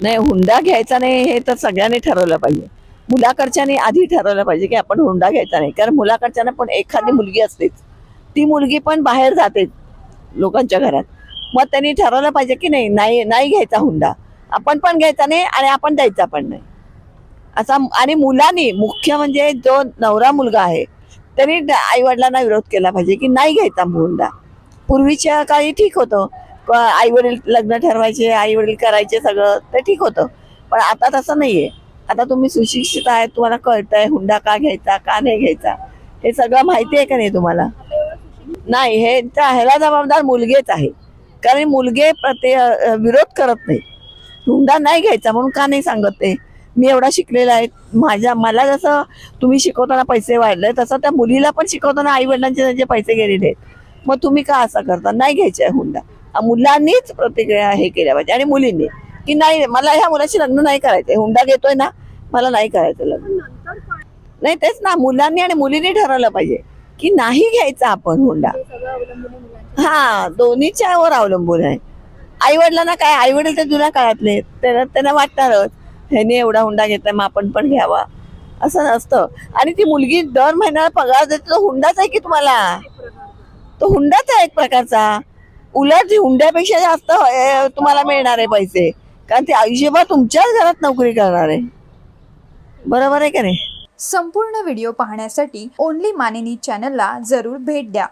नाही, हुंडा घ्यायचा नाही हे तर सगळ्यांनी ठरवलं पाहिजे. मुलाकडच्यानी आधी ठरवलं पाहिजे की आपण हुंडा घ्यायचा नाही, कारण मुलाकडच्याना पण एखादी मुलगी असतेच, ती मुलगी पण बाहेर जाते लोकांच्या घरात. मग त्यांनी ठरवलं पाहिजे की नाही नाही नाही घ्यायचा हुंडा, आपण पण घ्यायचा नाही आणि आपण द्यायचा पण नाही असा. आणि मुलांनी मुख्य म्हणजे जो नवरा मुलगा आहे त्यांनी आई वडिलांना विरोध केला पाहिजे की नाही घ्यायचा हुंडा. पूर्वीच्या काळी ठीक होतं, आई वडील लग्न ठरवायचे, आई वडील करायचे सगळं ते ठीक होतं. पण आता तसं नाहीये. आता तुम्ही सुशिक्षित आहे, तुम्हाला कळतंय हुंडा का घ्यायचा का नाही घ्यायचा, हे सगळं माहिती आहे का नाही तुम्हाला? नाही, हे ह्याला जबाबदार मुलगेच आहे, कारण मुलगे विरोध करत नाही. हुंडा नाही घ्यायचा म्हणून का नाही सांगत ते? मी एवढा शिकलेला आहे, मला जसं तुम्ही शिकवताना पैसे वाढले तसं त्या मुलीला पण शिकवताना आई वडिलांचे त्यांचे पैसे गेलेले आहेत. मग तुम्ही का असं करता? नाही घ्यायचे आहे हुंडा. मुलांनीच प्रतिक्रिया हे केल्या पाहिजे आणि मुलींनी की नाही, मला ह्या मुलाशी लग्न नाही करायचंय, हुंडा घेतोय ना, मला नाही करायचं लग्न. नाही तेच ना, मुलांनी आणि मुलींनी ठरवलं पाहिजे की नाही घ्यायचा आपण हुंडा. हा, दोन्हीच्या वर अवलंबून आहे. आई वडिलांना काय, आई वडील तर जुन्या काळातले, त्यांना वाटणारच ह्याने एवढा हुंडा घेतलाय मग आपण पण घ्यावा, असं नसतं. आणि ती मुलगी दर महिन्याला पगार देते, तो हुंडाच आहे की तुम्हाला, तो हुंडाच आहे एक प्रकारचा. उलट हुंड्यापेक्षा जास्त तुम्हाला मिळणार आहे पैसे, कारण ते आयुष्यभर तुमच्याच घरात नोकरी करणार आहे. बरोबर आहे का नाही? संपूर्ण व्हिडिओ पाहण्यासाठी ओनली मानिनी चॅनलला जरूर भेट द्या.